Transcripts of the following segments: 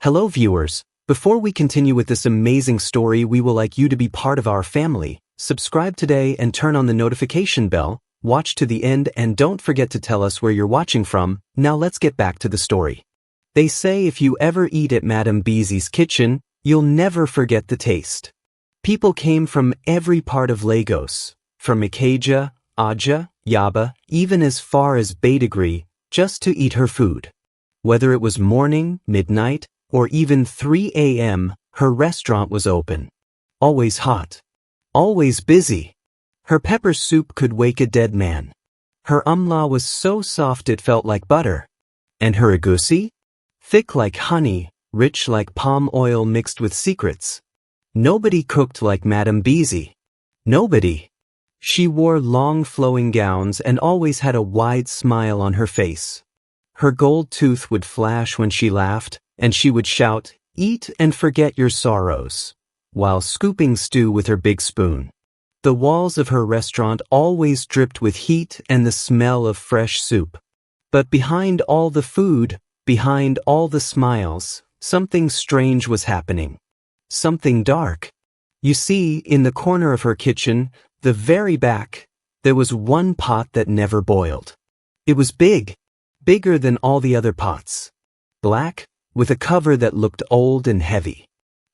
Hello viewers, before we continue with this amazing story, we would like you to be part of our family. Subscribe today and turn on the notification bell, watch to the end and don't forget to tell us where you're watching from. Now let's get back to the story. They say if you ever eat at Madame Bisi's kitchen, you'll never forget the taste. People came from every part of Lagos, from Ikeja, Aja, Yaba, even as far as Badagry, just to eat her food. Whether it was morning, midnight, or even 3 a.m., her restaurant was open. Always hot. Always busy. Her pepper soup could wake a dead man. Her umla was so soft it felt like butter. And her egusi? Thick like honey, rich like palm oil mixed with secrets. Nobody cooked like Madame Bisi. Nobody. She wore long flowing gowns and always had a wide smile on her face. Her gold tooth would flash when she laughed, and she would shout, "Eat and forget your sorrows," while scooping stew with her big spoon. The walls of her restaurant always dripped with heat and the smell of fresh soup. But behind all the food, behind all the smiles, something strange was happening. Something dark. You see, in the corner of her kitchen, the very back, there was one pot that never boiled. It was big, bigger than all the other pots. Black, with a cover that looked old and heavy.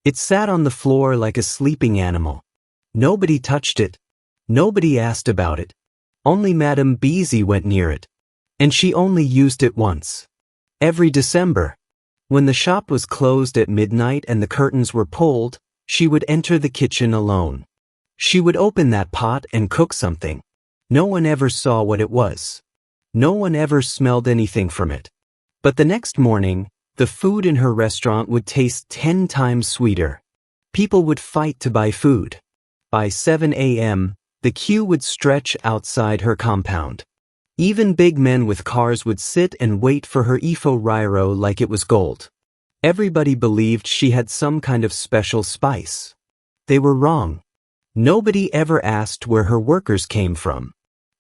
It sat on the floor like a sleeping animal. Nobody touched it. Nobody asked about it. Only Madame Bisi went near it. And she only used it once. Every December. When the shop was closed at midnight and the curtains were pulled, she would enter the kitchen alone. She would open that pot and cook something. No one ever saw what it was. No one ever smelled anything from it. But the next morning, the food in her restaurant would taste 10 times sweeter. People would fight to buy food. By 7 a.m., the queue would stretch outside her compound. Even big men with cars would sit and wait for her ifo riro like it was gold. Everybody believed she had some kind of special spice. They were wrong. Nobody ever asked where her workers came from.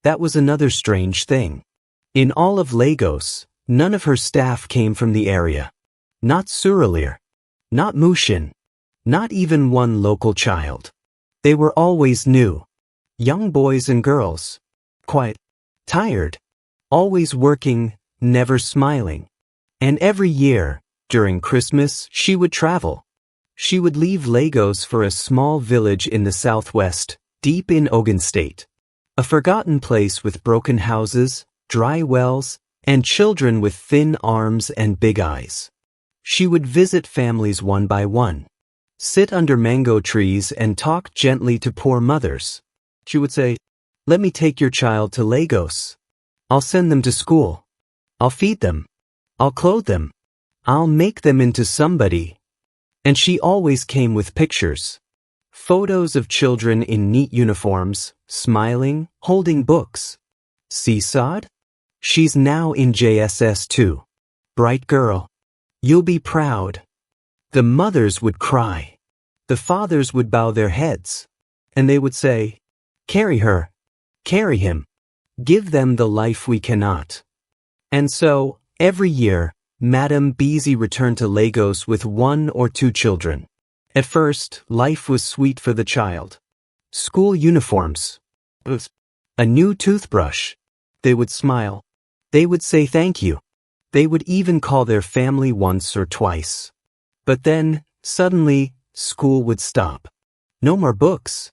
That was another strange thing. In all of Lagos, none of her staff came from the area. Not Surulere. Not Mushin. Not even one local child. They were always new. Young boys and girls. Quiet. Tired. Always working, never smiling. And every year, during Christmas, she would travel. She would leave Lagos for a small village in the southwest, deep in Ogun State. A forgotten place with broken houses, dry wells, and children with thin arms and big eyes. She would visit families one by one, sit under mango trees and talk gently to poor mothers. She would say, "Let me take your child to Lagos. I'll send them to school. I'll feed them. I'll clothe them. I'll make them into somebody." And she always came with pictures. Photos of children in neat uniforms, smiling, holding books. Seesawed? She's now in JSS too. Bright girl. You'll be proud. The mothers would cry. The fathers would bow their heads. And they would say, "Carry her. Carry him. Give them the life we cannot." And so, every year, Madame Bisi returned to Lagos with 1 or 2 children. At first, life was sweet for the child. School uniforms. A new toothbrush. They would smile. They would say thank you. They would even call their family once or twice. But then, suddenly, school would stop. No more books.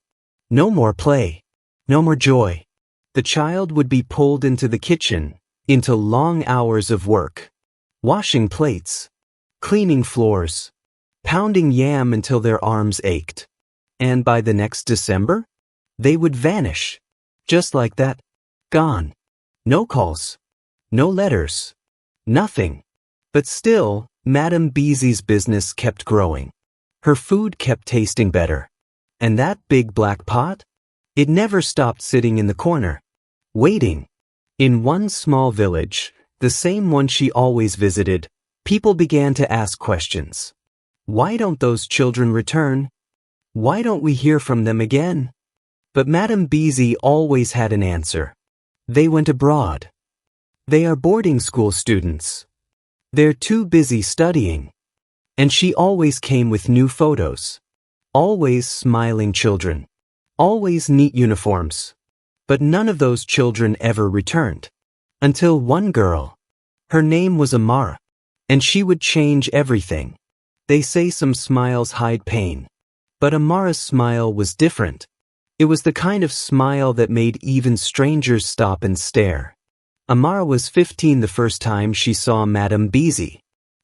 No more play. No more joy. The child would be pulled into the kitchen, into long hours of work. Washing plates. Cleaning floors. Pounding yam until their arms ached. And by the next December, they would vanish. Just like that. Gone. No calls. No letters. Nothing. But still, Madame Bisi's business kept growing. Her food kept tasting better. And that big black pot? It never stopped sitting in the corner, waiting. In one small village, the same one she always visited, people began to ask questions. Why don't those children return? Why don't we hear from them again? But Madame Bisi always had an answer. They went abroad. They are boarding school students. They're too busy studying. And she always came with new photos. Always smiling children. Always neat uniforms. But none of those children ever returned. Until one girl. Her name was Amara. And she would change everything. They say some smiles hide pain. But Amara's smile was different. It was the kind of smile that made even strangers stop and stare. Amara was 15 the first time she saw Madame Bisi.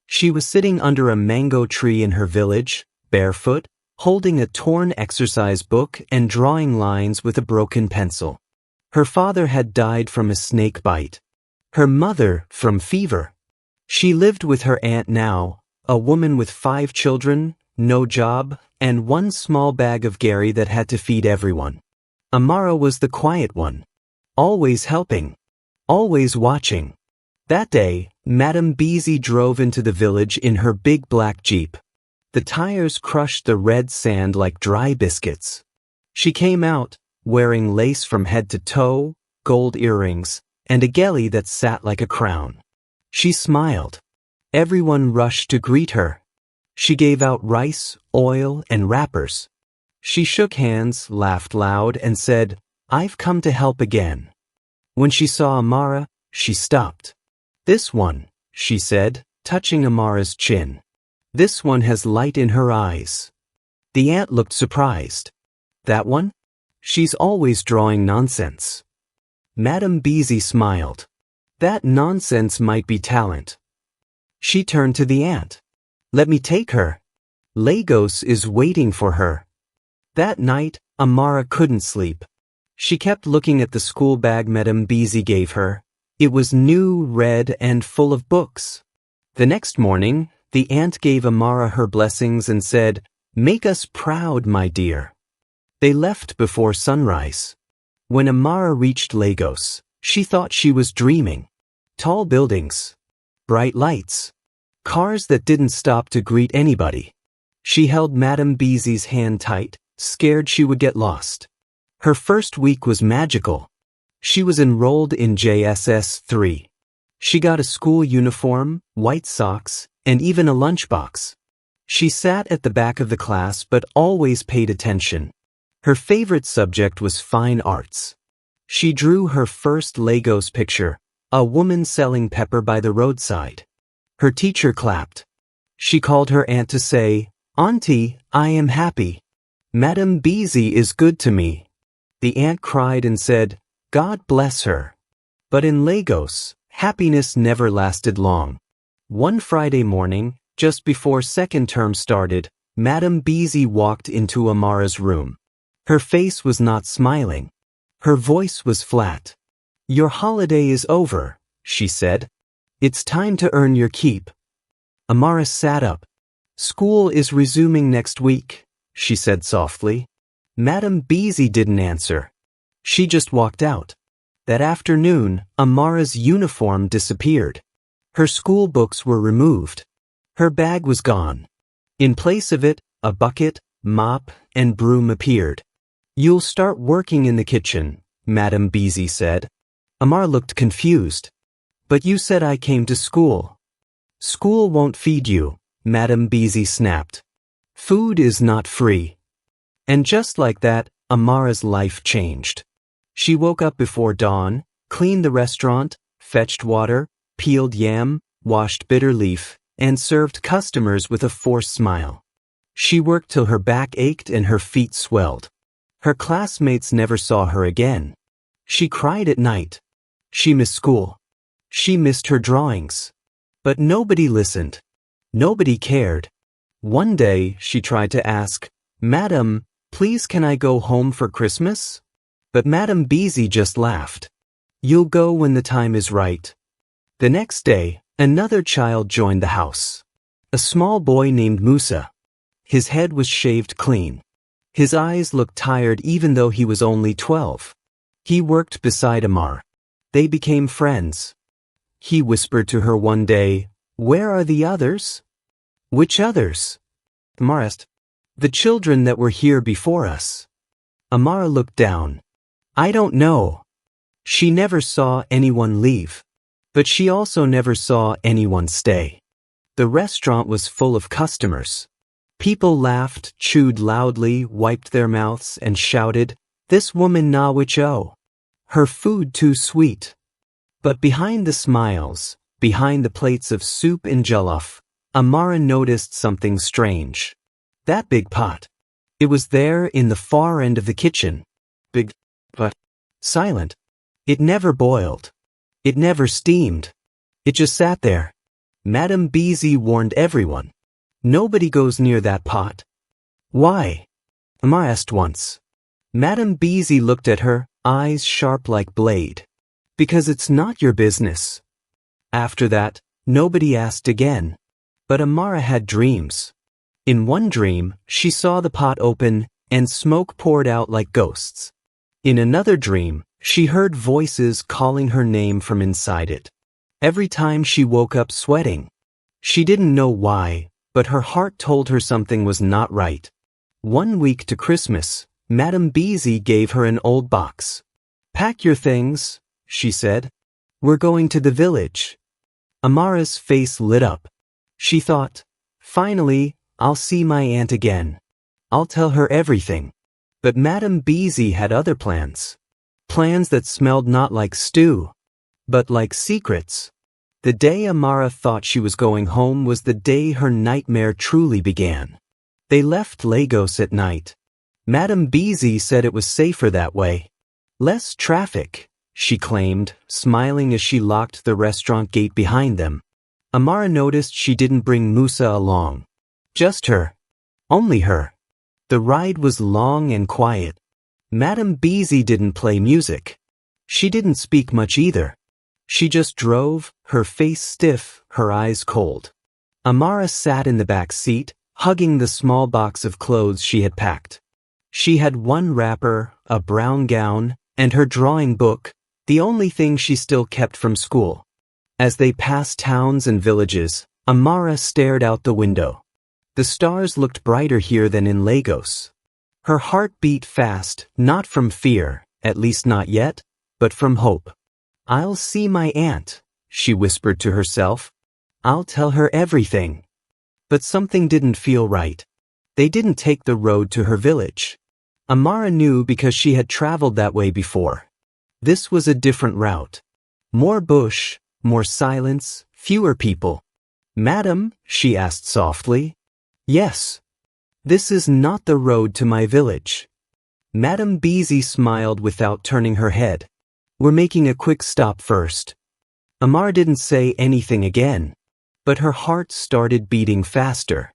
She was sitting under a mango tree in her village, barefoot, holding a torn exercise book and drawing lines with a broken pencil. Her father had died from a snake bite. Her mother from fever. She lived with her aunt now, a woman with 5 children, no job, and one small bag of Gary that had to feed everyone. Amara was the quiet one. Always helping. Always watching. That day, Madame Bisi drove into the village in her big black Jeep. The tires crushed the red sand like dry biscuits. She came out, wearing lace from head to toe, gold earrings, and a gelly that sat like a crown. She smiled. Everyone rushed to greet her. She gave out rice, oil, and wrappers. She shook hands, laughed loud, and said, "I've come to help again." When she saw Amara, she stopped. "This one," she said, touching Amara's chin. "This one has light in her eyes." The aunt looked surprised. "That one? She's always drawing nonsense." Madame Bisi smiled. "That nonsense might be talent." She turned to the aunt. "Let me take her. Lagos is waiting for her." That night, Amara couldn't sleep. She kept looking at the school bag Madame Bisi gave her. It was new, red, and full of books. The next morning, the aunt gave Amara her blessings and said, "Make us proud, my dear." They left before sunrise. When Amara reached Lagos, she thought she was dreaming. Tall buildings. Bright lights. Cars that didn't stop to greet anybody. She held Madame Bisi's hand tight, scared she would get lost. Her first week was magical. She was enrolled in JSS 3. She got a school uniform, white socks, and even a lunchbox. She sat at the back of the class but always paid attention. Her favorite subject was fine arts. She drew her first Lagos picture, a woman selling pepper by the roadside. Her teacher clapped. She called her aunt to say, "Auntie, I am happy. Madame Bisi is good to me." The aunt cried and said, "God bless her." But in Lagos, happiness never lasted long. One Friday morning, just before second term started, Madame Bisi walked into Amara's room. Her face was not smiling. Her voice was flat. "Your holiday is over," she said. "It's time to earn your keep." Amara sat up. "School is resuming next week," she said softly. Madame Bisi didn't answer. She just walked out. That afternoon, Amara's uniform disappeared. Her school books were removed. Her bag was gone. In place of it, a bucket, mop, and broom appeared. "You'll start working in the kitchen," Madame Bisi said. Amara looked confused. "But you said I came to school." "School won't feed you," Madame Bisi snapped. "Food is not free." And just like that, Amara's life changed. She woke up before dawn, cleaned the restaurant, fetched water, peeled yam, washed bitter leaf, and served customers with a forced smile. She worked till her back ached and her feet swelled. Her classmates never saw her again. She cried at night. She missed school. She missed her drawings. But nobody listened. Nobody cared. One day, she tried to ask, "Madam, please can I go home for Christmas?" But Madame Bisi just laughed. "You'll go when the time is right." The next day, another child joined the house. A small boy named Musa. His head was shaved clean. His eyes looked tired even though he was only 12. He worked beside Amar. They became friends. He whispered to her one day, "Where are the others?" "Which others?" Amar asked. "The children that were here before us." Amara looked down. "I don't know." She never saw anyone leave. But she also never saw anyone stay. The restaurant was full of customers. People laughed, chewed loudly, wiped their mouths, and shouted, "This woman na wicho. Her food too sweet." But behind the smiles, behind the plates of soup and jollof, Amara noticed something strange. That big pot. It was there in the far end of the kitchen. Big, but silent. It never boiled. It never steamed. It just sat there. Madame Bisi warned everyone. Nobody goes near that pot. Why? Amara asked once. Madame Bisi looked at her, eyes sharp like blade. Because it's not your business. After that, nobody asked again. But Amara had dreams. In one dream, she saw the pot open and smoke poured out like ghosts. In another dream, she heard voices calling her name from inside it. Every time she woke up sweating. She didn't know why, but her heart told her something was not right. 1 week to Christmas, Madame Bisi gave her an old box. "Pack your things," she said. "We're going to the village." Amara's face lit up. She thought, "Finally, I'll see my aunt again. I'll tell her everything." But Madame Bisi had other plans. Plans that smelled not like stew, but like secrets. The day Amara thought she was going home was the day her nightmare truly began. They left Lagos at night. Madame Bisi said it was safer that way. Less traffic, she claimed, smiling as she locked the restaurant gate behind them. Amara noticed she didn't bring Musa along. Just her. Only her. The ride was long and quiet. Madame Bisi didn't play music. She didn't speak much either. She just drove, her face stiff, her eyes cold. Amara sat in the back seat, hugging the small box of clothes she had packed. She had one wrapper, a brown gown, and her drawing book, the only thing she still kept from school. As they passed towns and villages, Amara stared out the window. The stars looked brighter here than in Lagos. Her heart beat fast, not from fear, at least not yet, but from hope. "I'll see my aunt," she whispered to herself. "I'll tell her everything." But something didn't feel right. They didn't take the road to her village. Amara knew because she had traveled that way before. This was a different route. More bush, more silence, fewer people. "Madam," she asked softly. "Yes." "This is not the road to my village." Madame Bisi smiled without turning her head. "We're making a quick stop first." Amara didn't say anything again, but her heart started beating faster.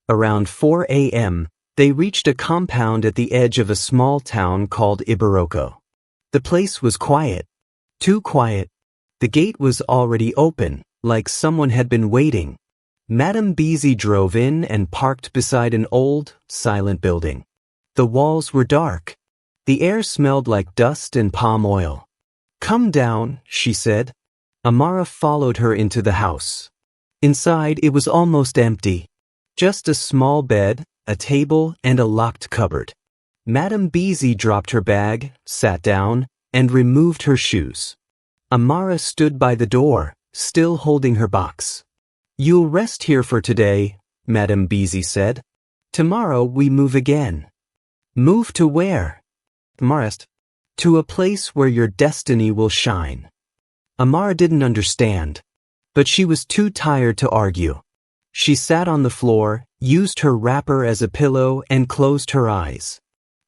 Around 4 a.m., they reached a compound at the edge of a small town called Ibaroko. The place was quiet. Too quiet. The gate was already open, like someone had been waiting. Madame Bisi drove in and parked beside an old, silent building. The walls were dark. The air smelled like dust and palm oil. "Come down," she said. Amara followed her into the house. Inside, it was almost empty. Just a small bed, a table, and a locked cupboard. Madame Bisi dropped her bag, sat down, and removed her shoes. Amara stood by the door, still holding her box. "You'll rest here for today," Madame Bisi said. "Tomorrow we move again." "Move to where?" Amara asked. "To a place where your destiny will shine." Amara didn't understand, but she was too tired to argue. She sat on the floor, used her wrapper as a pillow, and closed her eyes.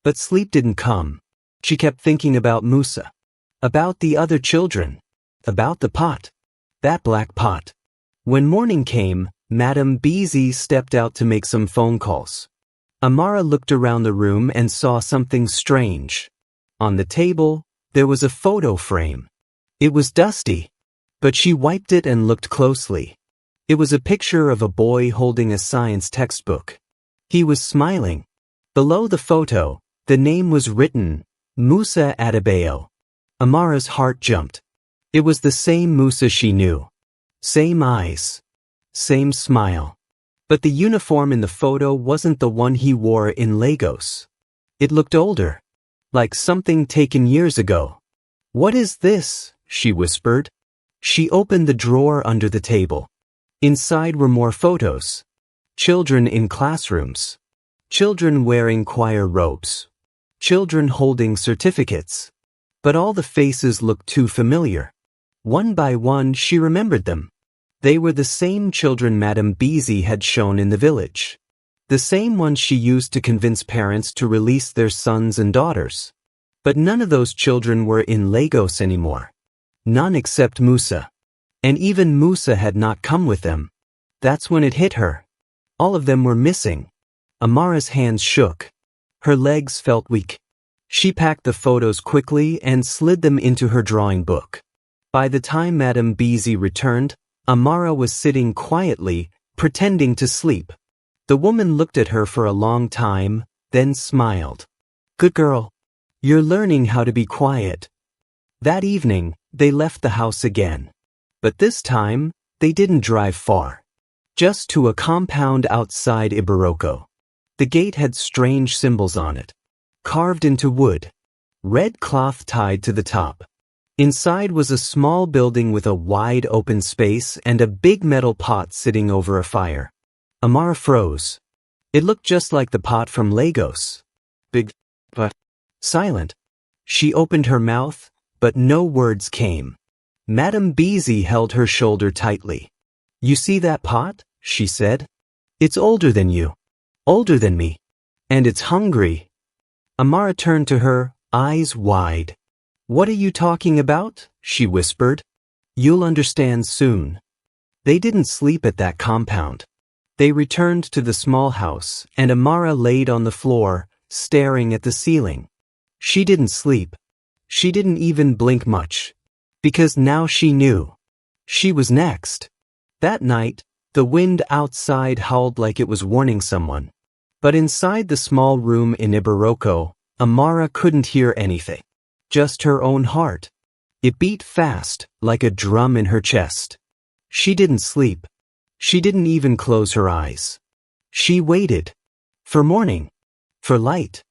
But sleep didn't come. She kept thinking about Musa, about the other children, about the pot, that black pot. When morning came, Madame Bisi stepped out to make some phone calls. Amara looked around the room and saw something strange. On the table, there was a photo frame. It was dusty, but she wiped it and looked closely. It was a picture of a boy holding a science textbook. He was smiling. Below the photo, the name was written, Musa Adebayo. Amara's heart jumped. It was the same Musa she knew. Same eyes. Same smile. But the uniform in the photo wasn't the one he wore in Lagos. It looked older. Like something taken years ago. "What is this?" she whispered. She opened the drawer under the table. Inside were more photos. Children in classrooms. Children wearing choir robes. Children holding certificates. But all the faces looked too familiar. One by one she remembered them. They were the same children Madame Bisi had shown in the village. The same ones she used to convince parents to release their sons and daughters. But none of those children were in Lagos anymore. None except Musa. And even Musa had not come with them. That's when it hit her. All of them were missing. Amara's hands shook. Her legs felt weak. She packed the photos quickly and slid them into her drawing book. By the time Madame Bisi returned, Amara was sitting quietly, pretending to sleep. The woman looked at her for a long time, then smiled. "Good girl. You're learning how to be quiet." That evening, they left the house again. But this time, they didn't drive far. Just to a compound outside Ibaroko. The gate had strange symbols on it. Carved into wood. Red cloth tied to the top. Inside was a small building with a wide open space and a big metal pot sitting over a fire. Amara froze. It looked just like the pot from Lagos. Big, but silent. She opened her mouth, but no words came. Madame Bisi held her shoulder tightly. "You see that pot?" she said. "It's older than you. Older than me. And it's hungry." Amara turned to her, eyes wide. "What are you talking about?" she whispered. "You'll understand soon." They didn't sleep at that compound. They returned to the small house, and Amara laid on the floor, staring at the ceiling. She didn't sleep. She didn't even blink much. Because now she knew. She was next. That night, the wind outside howled like it was warning someone. But inside the small room in Ibaroko, Amara couldn't hear anything. Just her own heart. It beat fast, like a drum in her chest. She didn't sleep. She didn't even close her eyes. She waited. For morning. For light.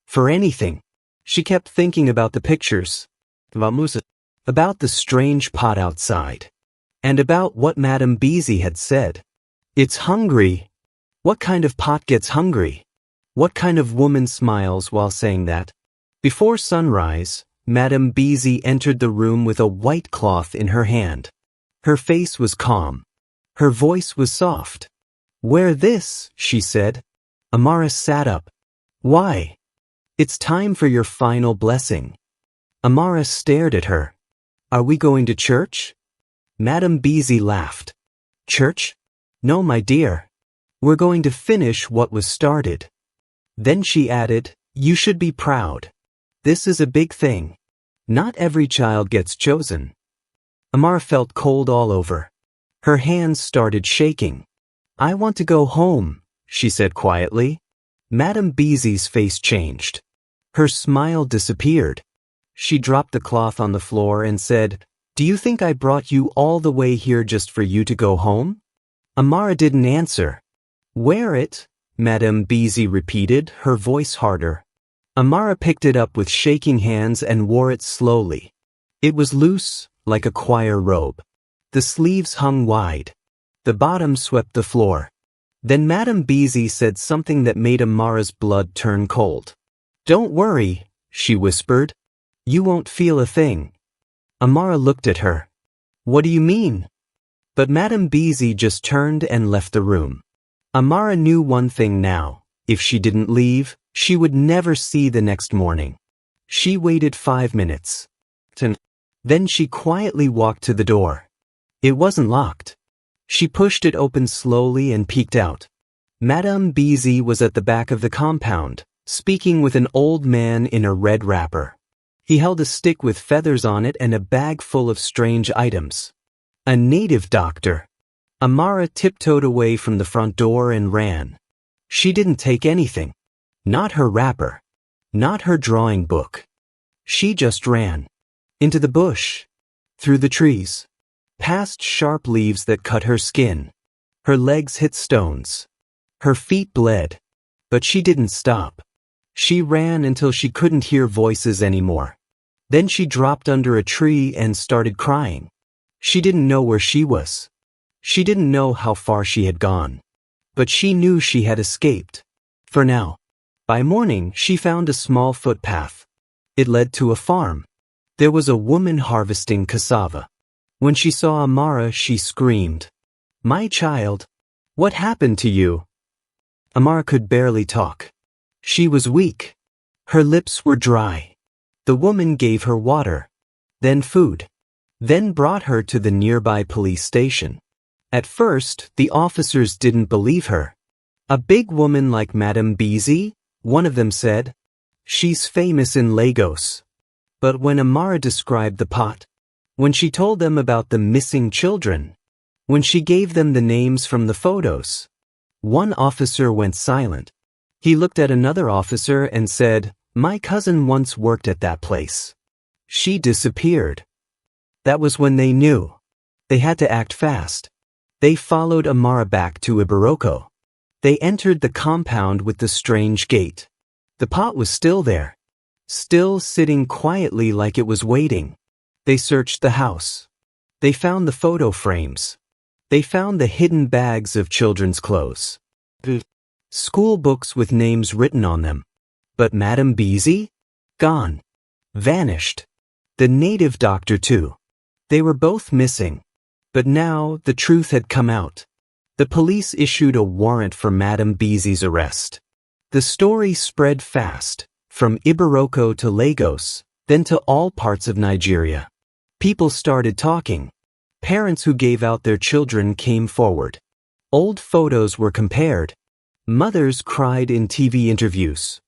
For anything. She kept thinking about the pictures. About Musa. About the strange pot outside. And about what Madame Bisi had said. "It's hungry." What kind of pot gets hungry? What kind of woman smiles while saying that? Before sunrise, Madame Bisi entered the room with a white cloth in her hand. Her face was calm. Her voice was soft. "Wear this," she said. Amara sat up. "Why?" "It's time for your final blessing." Amara stared at her. "Are we going to church?" Madame Bisi laughed. "Church? No, my dear. We're going to finish what was started." Then she added, "You should be proud. This is a big thing. Not every child gets chosen." Amara felt cold all over. Her hands started shaking. "I want to go home," she said quietly. Madame Bisi's face changed. Her smile disappeared. She dropped the cloth on the floor and said, "Do you think I brought you all the way here just for you to go home?" Amara didn't answer. "Wear it," Madame Bisi repeated, her voice harder. Amara picked it up with shaking hands and wore it slowly. It was loose, like a choir robe. The sleeves hung wide. The bottom swept the floor. Then Madame Bisi said something that made Amara's blood turn cold. "Don't worry," she whispered. "You won't feel a thing." Amara looked at her. "What do you mean?" But Madame Bisi just turned and left the room. Amara knew one thing now. If she didn't leave, she would never see the next morning. She waited 5 minutes. Then she quietly walked to the door. It wasn't locked. She pushed it open slowly and peeked out. Madame Bisi was at the back of the compound, speaking with an old man in a red wrapper. He held a stick with feathers on it and a bag full of strange items. A native doctor. Amara tiptoed away from the front door and ran. She didn't take anything. Not her wrapper. Not her drawing book. She just ran. Into the bush. Through the trees. Past sharp leaves that cut her skin. Her legs hit stones. Her feet bled. But she didn't stop. She ran until she couldn't hear voices anymore. Then she dropped under a tree and started crying. She didn't know where she was. She didn't know how far she had gone, but she knew she had escaped. For now. By morning, she found a small footpath. It led to a farm. There was a woman harvesting cassava. When she saw Amara, she screamed, "My child, what happened to you?" Amara could barely talk. She was weak. Her lips were dry. The woman gave her water, then food, then brought her to the nearby police station. At first, the officers didn't believe her. "A big woman like Madame Bisi," one of them said. "She's famous in Lagos." But when Amara described the pot, when she told them about the missing children, when she gave them the names from the photos, one officer went silent. He looked at another officer and said, "My cousin once worked at that place. She disappeared." That was when they knew. They had to act fast. They followed Amara back to Ibaroko. They entered the compound with the strange gate. The pot was still there, still sitting quietly like it was waiting. They searched the house. They found the photo frames. They found the hidden bags of children's clothes. School books with names written on them. But Madame Bisi? Gone. Vanished. The native doctor too. They were both missing. But now the truth had come out. The police issued a warrant for Madame Bisi's arrest. The story spread fast, from Ibaroko to Lagos, then to all parts of Nigeria. People started talking. Parents who gave out their children came forward. Old photos were compared. Mothers cried in TV interviews.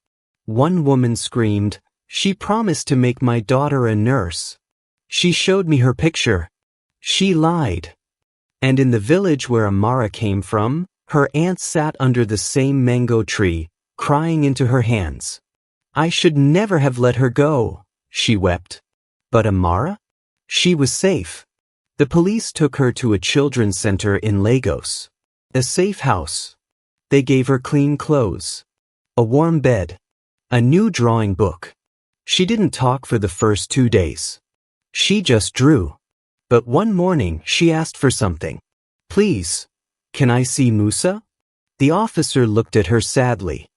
One woman screamed, "She promised to make my daughter a nurse. She showed me her picture. She lied." And in the village where Amara came from, her aunt sat under the same mango tree, crying into her hands. "I should never have let her go," she wept. But Amara? She was safe. The police took her to a children's center in Lagos. A safe house. They gave her clean clothes, a warm bed, a new drawing book. She didn't talk for the first 2 days. She just drew. But one morning she asked for something. "Please, can I see Musa?" The officer looked at her sadly.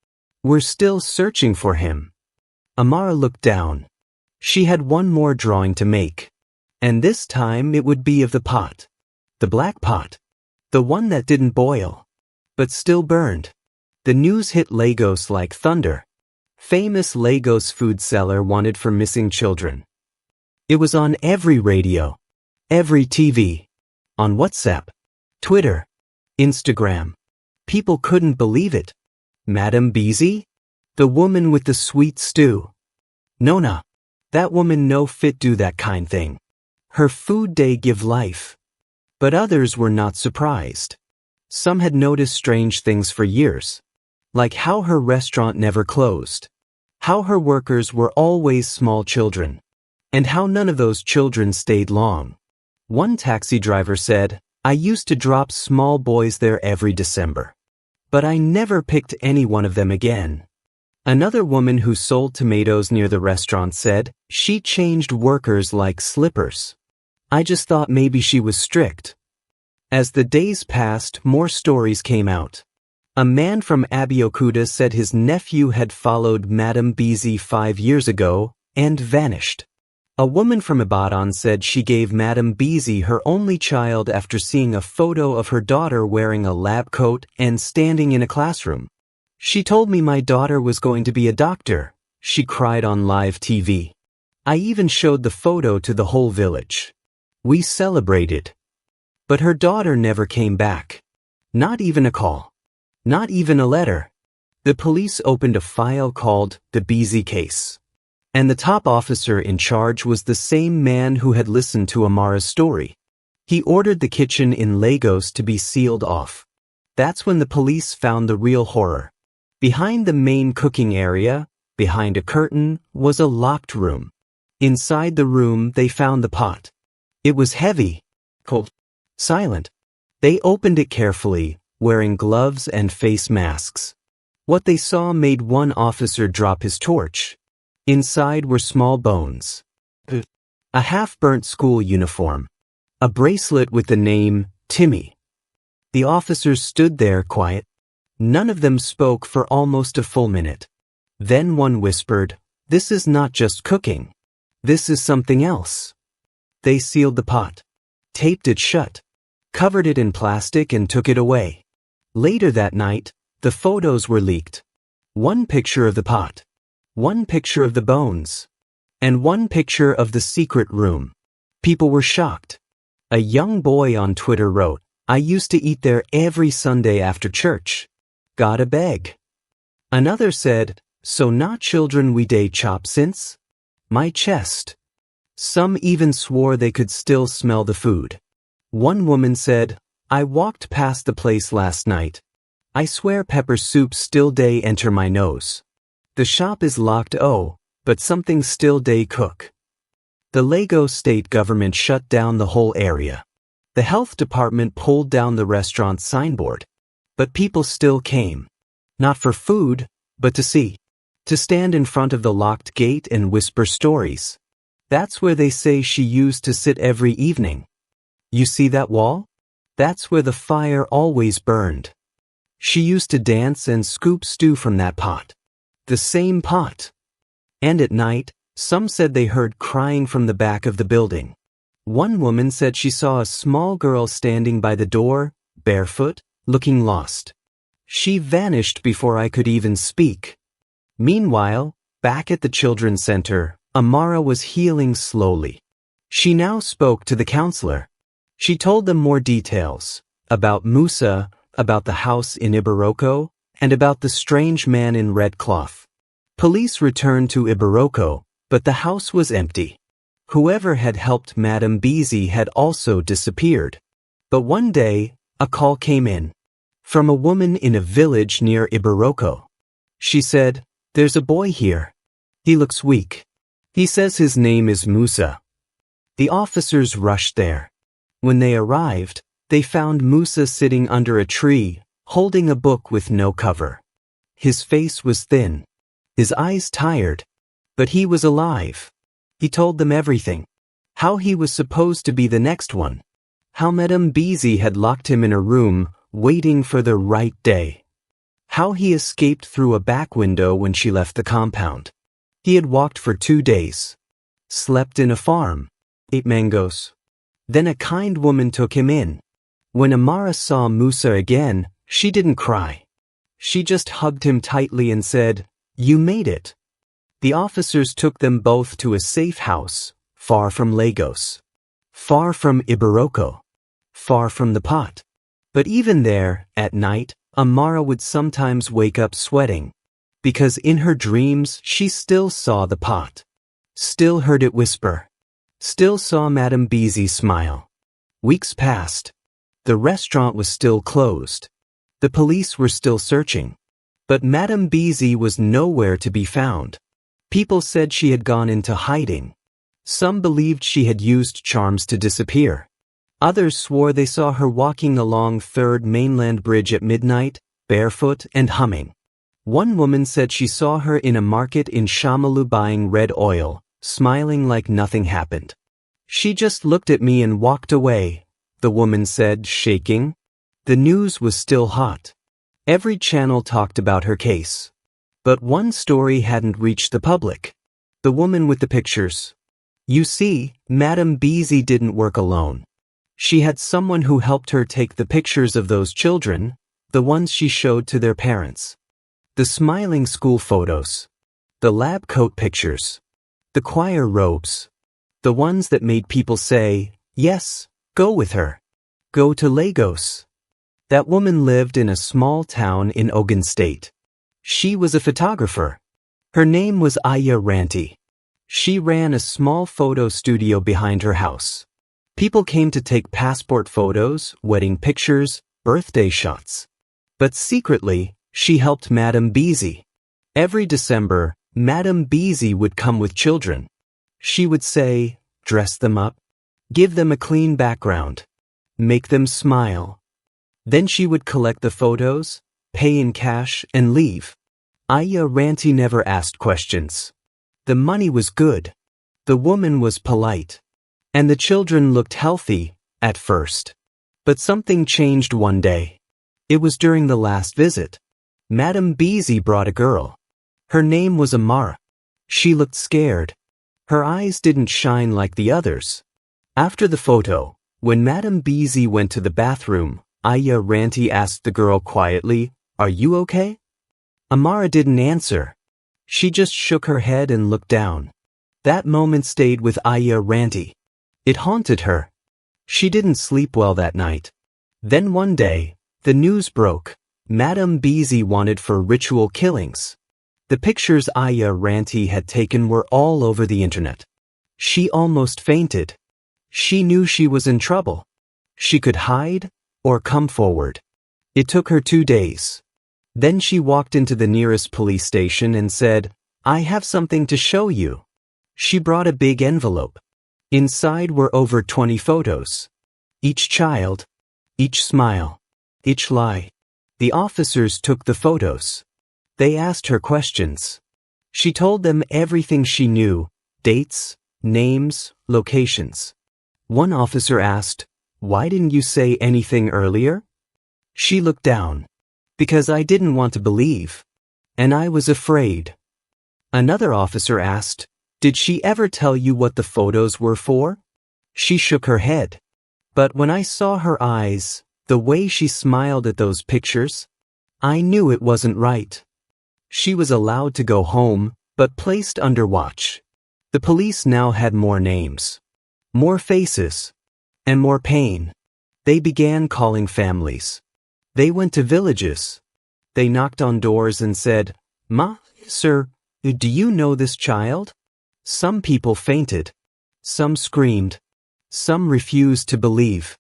"We're still searching for him." Amara looked down. She had one more drawing to make. And this time it would be of the pot. The black pot. The one that didn't boil, but still burned. The news hit Lagos like thunder. Famous Lagos food seller wanted for missing children. It was on every radio, every TV, on WhatsApp, Twitter, Instagram. People couldn't believe it. Madame Bisi? The woman with the sweet stew. Nona. That woman no fit do that kind thing. Her food day give life. But others were not surprised. Some had noticed strange things for years. Like how her restaurant never closed. How her workers were always small children. And how none of those children stayed long. One taxi driver said, "I used to drop small boys there every December. But I never picked any one of them again." Another woman who sold tomatoes near the restaurant said, "She changed workers like slippers. I just thought maybe she was strict." As the days passed, more stories came out. A man from Abeokuta said his nephew had followed Madame Bisi 5 years ago and vanished. A woman from Ibadan said she gave Madame Bisi her only child after seeing a photo of her daughter wearing a lab coat and standing in a classroom. "She told me my daughter was going to be a doctor," she cried on live TV. "I even showed the photo to the whole village. We celebrated." But her daughter never came back. Not even a call. Not even a letter. The police opened a file called the Bisi case. And the top officer in charge was the same man who had listened to Amara's story. He ordered the kitchen in Lagos to be sealed off. That's when the police found the real horror. Behind the main cooking area, behind a curtain, was a locked room. Inside the room, they found the pot. It was heavy, cold, silent. They opened it carefully, wearing gloves and face masks. What they saw made one officer drop his torch. Inside were small bones. A half-burnt school uniform. A bracelet with the name Timmy. The officers stood there quiet. None of them spoke for almost a full minute. Then one whispered, "This is not just cooking. This is something else." They sealed the pot, taped it shut, covered it in plastic and took it away. Later that night, the photos were leaked. One picture of the pot, one picture of the bones, and one picture of the secret room. People were shocked. A young boy on Twitter wrote, "I used to eat there every Sunday after church. Gotta beg." Another said, "So not children we day chop since? My chest." Some even swore they could still smell the food. One woman said, "I walked past the place last night. I swear pepper soup still day enter my nose. The shop is locked but something still day cook." The Lagos state government shut down the whole area. The health department pulled down the restaurant signboard. But people still came. Not for food, but to see. To stand in front of the locked gate and whisper stories. That's where they say she used to sit every evening. You see that wall? That's where the fire always burned. She used to dance and scoop stew from that pot. The same pot. And at night, some said they heard crying from the back of the building. One woman said she saw a small girl standing by the door, barefoot, looking lost. She vanished before I could even speak. Meanwhile, back at the children's center, Amara was healing slowly. She now spoke to the counselor. She told them more details about Musa, about the house in Ibaroko, and about the strange man in red cloth. Police returned to Ibaroko, but the house was empty. Whoever had helped Madame Bisi had also disappeared. But one day, a call came in. From a woman in a village near Ibaroko. She said, "There's a boy here. He looks weak. He says his name is Musa." The officers rushed there. When they arrived, they found Musa sitting under a tree, holding a book with no cover. His face was thin, his eyes tired, but he was alive. He told them everything. How he was supposed to be the next one. How Madame Bisi had locked him in a room, waiting for the right day. How he escaped through a back window when she left the compound. He had walked for 2 days. Slept in a farm. Ate mangoes. Then a kind woman took him in. When Amara saw Musa again, she didn't cry. She just hugged him tightly and said, "You made it." The officers took them both to a safe house, far from Lagos. Far from Ibaroko. Far from the pot. But even there, at night, Amara would sometimes wake up sweating. Because in her dreams, she still saw the pot. Still heard it whisper. Still saw Madame Bisi smile. Weeks passed. The restaurant was still closed. The police were still searching. But Madame Bisi was nowhere to be found. People said she had gone into hiding. Some believed she had used charms to disappear. Others swore they saw her walking along 3rd Mainland Bridge at midnight, barefoot and humming. One woman said she saw her in a market in Shamalu buying red oil, smiling like nothing happened. "She just looked at me and walked away," the woman said, shaking. The news was still hot. Every channel talked about her case. But one story hadn't reached the public. The woman with the pictures. You see, Madame Bisi didn't work alone. She had someone who helped her take the pictures of those children, the ones she showed to their parents. The smiling school photos. The lab coat pictures. The choir robes. The ones that made people say, "Yes, go with her. Go to Lagos." That woman lived in a small town in Ogun State. She was a photographer. Her name was Aya Ranti. She ran a small photo studio behind her house. People came to take passport photos, wedding pictures, birthday shots. But secretly, she helped Madame Bisi. Every December, Madame Bisi would come with children. She would say, dress them up, give them a clean background, make them smile. Then she would collect the photos, pay in cash, and leave. Aya Ranti never asked questions. The money was good. The woman was polite. And the children looked healthy, at first. But something changed one day. It was during the last visit. Madame Bisi brought a girl. Her name was Amara. She looked scared. Her eyes didn't shine like the others. After the photo, when Madame Bisi went to the bathroom, Aya Ranti asked the girl quietly, "Are you okay?" Amara didn't answer. She just shook her head and looked down. That moment stayed with Aya Ranti. It haunted her. She didn't sleep well that night. Then one day, the news broke. Madame Bisi wanted for ritual killings. The pictures Aya Ranti had taken were all over the internet. She almost fainted. She knew she was in trouble. She could hide or come forward. It took her 2 days. Then she walked into the nearest police station and said, "I have something to show you." She brought a big envelope. Inside were over 20 photos. Each child, each smile, each lie. The officers took the photos. They asked her questions. She told them everything she knew, dates, names, locations. One officer asked, "Why didn't you say anything earlier?" She looked down. "Because I didn't want to believe. And I was afraid." Another officer asked, "Did she ever tell you what the photos were for?" She shook her head. But when I saw her eyes, the way she smiled at those pictures, I knew it wasn't right. She was allowed to go home, but placed under watch. The police now had more names, more faces, and more pain. They began calling families. They went to villages. They knocked on doors and said, "Ma, sir, do you know this child?" Some people fainted. Some screamed. Some refused to believe.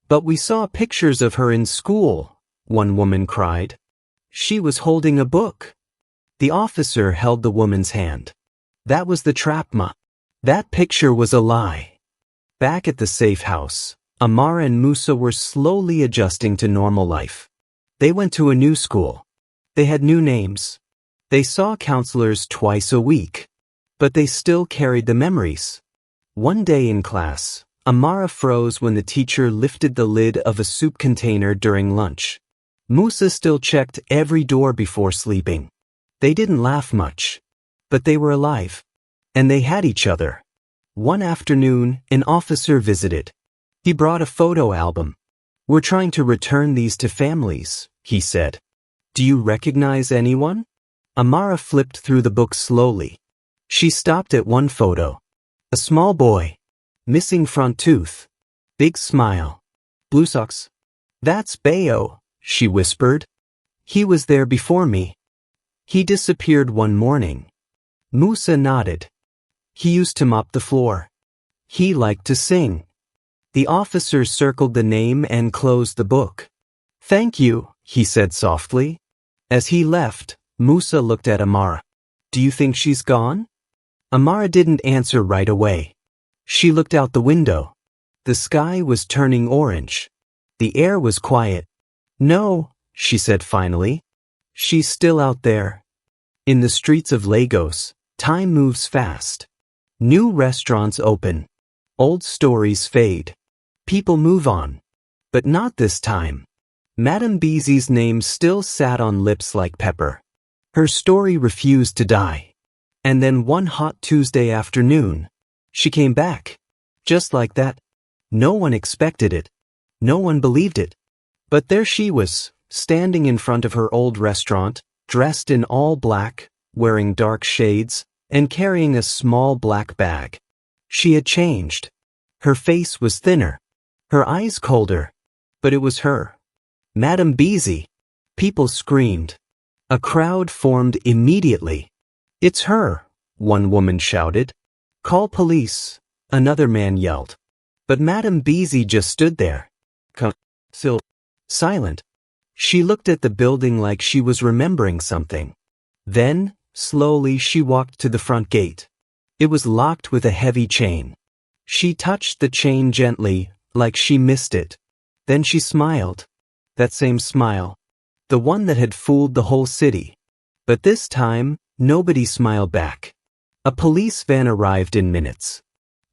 "But we saw pictures of her in school," one woman cried. "She was holding a book." The officer held the woman's hand. "That was the trap, ma. That picture was a lie." Back at the safe house, Amara and Musa were slowly adjusting to normal life. They went to a new school. They had new names. They saw counselors twice a week. But they still carried the memories. One day in class, Amara froze when the teacher lifted the lid of a soup container during lunch. Musa still checked every door before sleeping. They didn't laugh much. But they were alive. And they had each other. One afternoon, an officer visited. He brought a photo album. "We're trying to return these to families," he said. "Do you recognize anyone?" Amara flipped through the book slowly. She stopped at one photo. A small boy. Missing front tooth. Big smile. Blue socks. "That's Bayo," she whispered. "He was there before me. He disappeared one morning." Musa nodded. "He used to mop the floor. He liked to sing." The officer circled the name and closed the book. "Thank you," he said softly. As he left, Musa looked at Amara. "Do you think she's gone?" Amara didn't answer right away. She looked out the window. The sky was turning orange. The air was quiet. "No," she said finally. "She's still out there." In the streets of Lagos, time moves fast. New restaurants open. Old stories fade. People move on. But not this time. Madame Bisi's name still sat on lips like pepper. Her story refused to die. And then one hot Tuesday afternoon, she came back. Just like that. No one expected it. No one believed it. But there she was, standing in front of her old restaurant, dressed in all black, wearing dark shades, and carrying a small black bag. She had changed. Her face was thinner. Her eyes colder. But it was her. Madame Bisi. People screamed. A crowd formed immediately. "It's her," one woman shouted. "Call police," another man yelled. But Madame Bisi just stood there. Still silent. She looked at the building like she was remembering something. Then, slowly she walked to the front gate. It was locked with a heavy chain. She touched the chain gently, like she missed it. Then she smiled. That same smile. The one that had fooled the whole city. But this time, nobody smiled back. A police van arrived in minutes.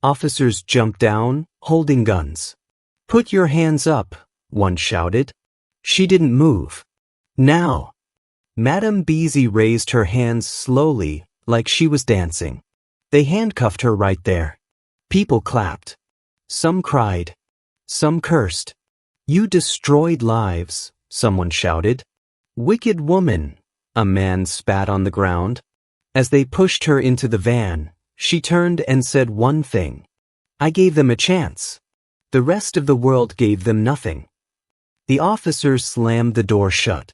Officers jumped down, holding guns. "Put your hands up," one shouted. She didn't move. Now. Madame Bisi raised her hands slowly, like she was dancing. They handcuffed her right there. People clapped. Some cried. Some cursed. You destroyed lives, someone shouted. Wicked woman, a man spat on the ground. As they pushed her into the van, she turned and said one thing. I gave them a chance. The rest of the world gave them nothing. The officer slammed the door shut.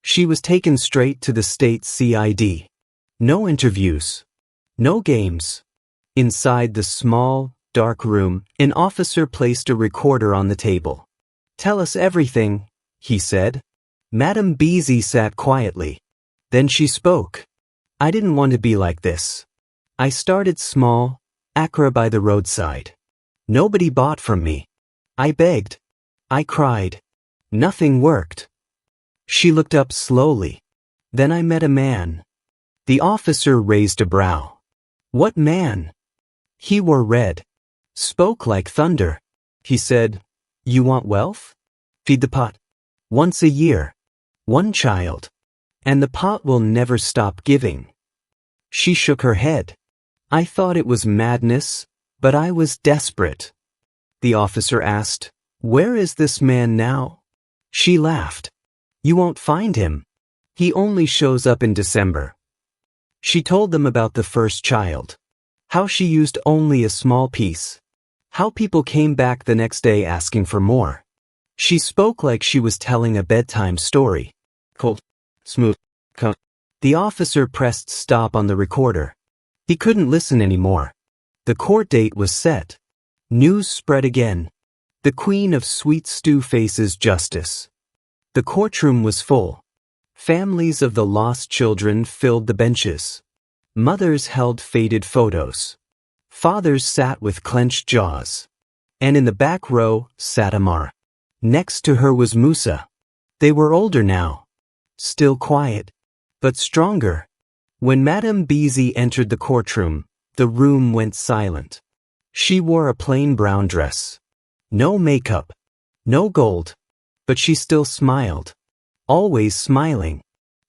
She was taken straight to the state CID. No interviews. No games. Inside the small, dark room, an officer placed a recorder on the table. Tell us everything, he said. Madame Bisi sat quietly. Then she spoke. I didn't want to be like this. I started small, Accra by the roadside. Nobody bought from me. I begged. I cried. Nothing worked. She looked up slowly. Then I met a man. The officer raised a brow. What man? He wore red. Spoke like thunder. He said, You want wealth? Feed the pot. Once a year. One child. And the pot will never stop giving. She shook her head. I thought it was madness, but I was desperate. The officer asked, Where is this man now? She laughed. You won't find him. He only shows up in December. She told them about the first child. How she used only a small piece. How people came back the next day asking for more. She spoke like she was telling a bedtime story. Cold, smooth, cold. The officer pressed stop on the recorder. He couldn't listen anymore. The court date was set. News spread again. The Queen of Sweet Stew faces justice. The courtroom was full. Families of the lost children filled the benches. Mothers held faded photos. Fathers sat with clenched jaws. And in the back row sat Amar. Next to her was Musa. They were older now. Still quiet, but stronger. When Madame Bisi entered the courtroom, the room went silent. She wore a plain brown dress. No makeup. No gold. But she still smiled. Always smiling.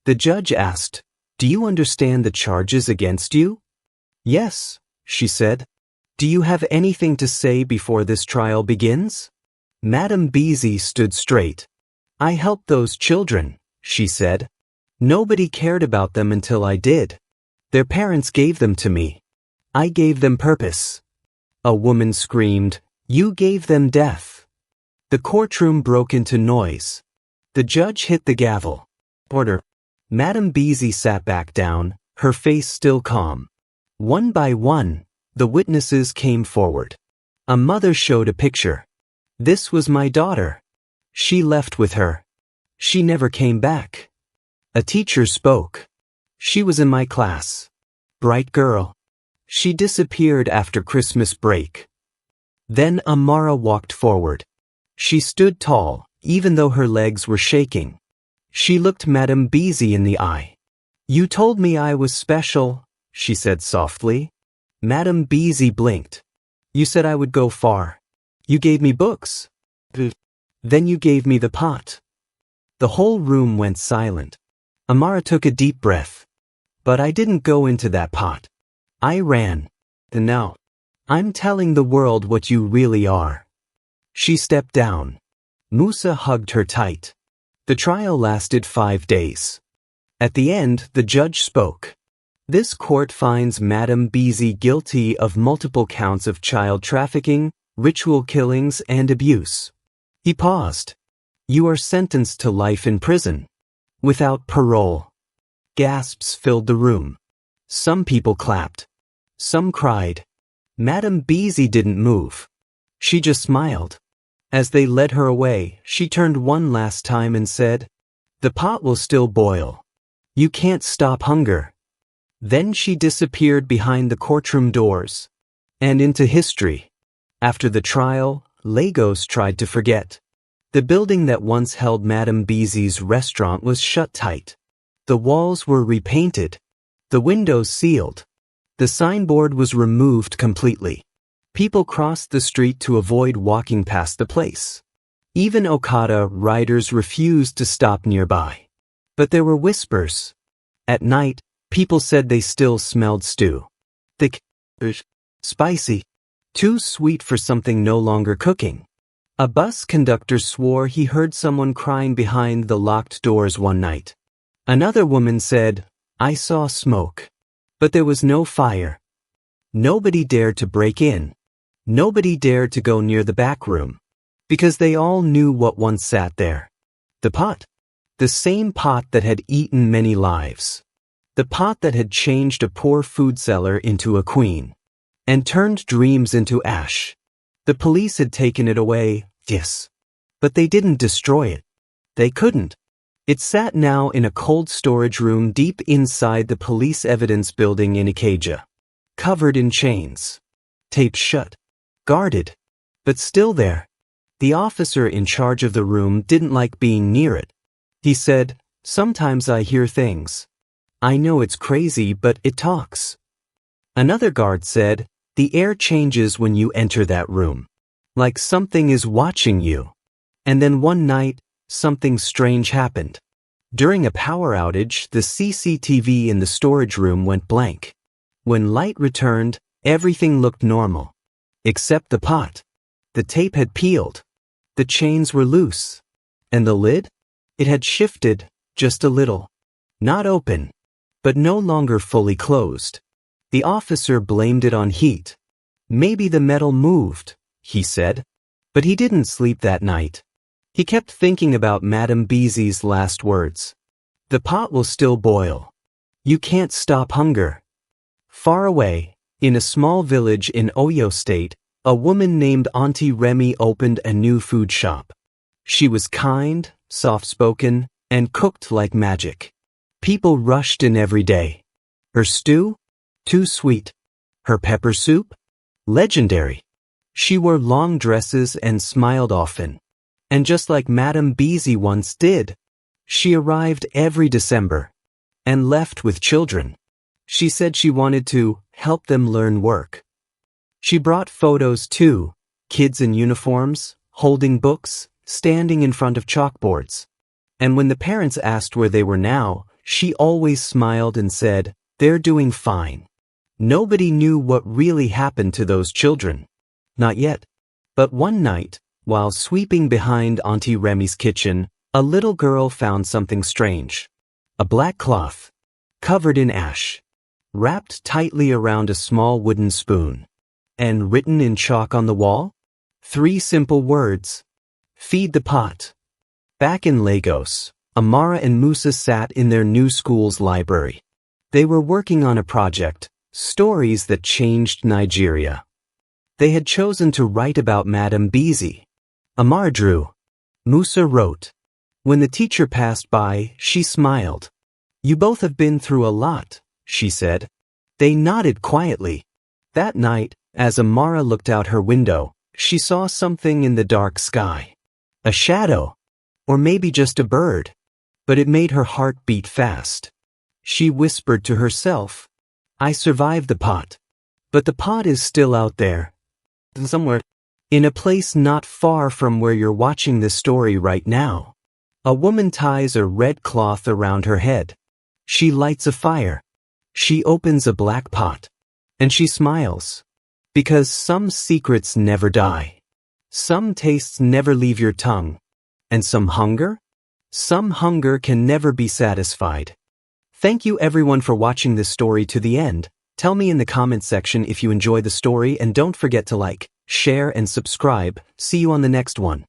The judge asked, Do you understand the charges against you? Yes, she said. Do you have anything to say before this trial begins? Madame Bisi stood straight. I helped those children, she said. Nobody cared about them until I did. Their parents gave them to me. I gave them purpose. A woman screamed, You gave them death. The courtroom broke into noise. The judge hit the gavel. Order. Madame Bisi sat back down, her face still calm. One by one, the witnesses came forward. A mother showed a picture. This was my daughter. She left with her. She never came back. A teacher spoke. She was in my class. Bright girl. She disappeared after Christmas break. Then Amara walked forward. She stood tall, even though her legs were shaking. She looked Madame Bisi in the eye. You told me I was special, she said softly. Madame Bisi blinked. You said I would go far. You gave me books. Then you gave me the pot. The whole room went silent. Amara took a deep breath. But I didn't go into that pot. I ran. And now, I'm telling the world what you really are. She stepped down. Musa hugged her tight. The trial lasted 5 days. At the end, the judge spoke. This court finds Madame Bisi guilty of multiple counts of child trafficking, ritual killings, and abuse. He paused. You are sentenced to life in prison. Without parole. Gasps filled the room. Some people clapped. Some cried. Madame Bisi didn't move. She just smiled. As they led her away, she turned one last time and said, The pot will still boil. You can't stop hunger. Then she disappeared behind the courtroom doors. And into history. After the trial, Lagos tried to forget. The building that once held Madame Bisi's restaurant was shut tight. The walls were repainted. The windows sealed. The signboard was removed completely. People crossed the street to avoid walking past the place. Even Okada riders refused to stop nearby. But there were whispers. At night, people said they still smelled stew. Thick, spicy, too sweet for something no longer cooking. A bus conductor swore he heard someone crying behind the locked doors one night. Another woman said, "I saw smoke." But there was no fire. Nobody dared to break in. Nobody dared to go near the back room. Because they all knew what once sat there. The pot. The same pot that had eaten many lives. The pot that had changed a poor food seller into a queen. And turned dreams into ash. The police had taken it away, yes. But they didn't destroy it. They couldn't. It sat now in a cold storage room deep inside the police evidence building in Ikeja. Covered in chains. Taped shut. Guarded. But still there. The officer in charge of the room didn't like being near it. He said, "Sometimes I hear things. I know it's crazy, but it talks." Another guard said, "The air changes when you enter that room. Like something is watching you." And then one night, something strange happened. During a power outage, the CCTV in the storage room went blank. When light returned, everything looked normal. Except the pot. The tape had peeled. The chains were loose. And the lid? It had shifted, just a little. Not open, but no longer fully closed. The officer blamed it on heat. "Maybe the metal moved," he said. But he didn't sleep that night. He kept thinking about Madame Bisi's last words. "The pot will still boil. You can't stop hunger." Far away, in a small village in Oyo State, a woman named Auntie Remy opened a new food shop. She was kind, soft-spoken, and cooked like magic. People rushed in every day. Her stew? Too sweet. Her pepper soup? Legendary. She wore long dresses and smiled often. And just like Madame Bisi once did, she arrived every December and left with children. She said she wanted to help them learn work. She brought photos too, kids in uniforms, holding books, standing in front of chalkboards. And when the parents asked where they were now, she always smiled and said, "They're doing fine." Nobody knew what really happened to those children. Not yet. But one night, while sweeping behind Auntie Remy's kitchen, a little girl found something strange. A black cloth, covered in ash, wrapped tightly around a small wooden spoon. And written in chalk on the wall? 3 simple words. "Feed the pot." Back in Lagos, Amara and Musa sat in their new school's library. They were working on a project, Stories That Changed Nigeria. They had chosen to write about Madame Bisi. Amara drew. Musa wrote. When the teacher passed by, she smiled. "You both have been through a lot," she said. They nodded quietly. That night, as Amara looked out her window, she saw something in the dark sky. A shadow. Or maybe just a bird. But it made her heart beat fast. She whispered to herself, "I survived the pot. But the pot is still out there. Somewhere. In a place not far from where you're watching this story right now." A woman ties a red cloth around her head. She lights a fire. She opens a black pot. And she smiles. Because some secrets never die. Some tastes never leave your tongue. And some hunger? Some hunger can never be satisfied. Thank you everyone for watching this story to the end. Tell me in the comments section if you enjoy the story and don't forget to like, share and subscribe. See you on the next one.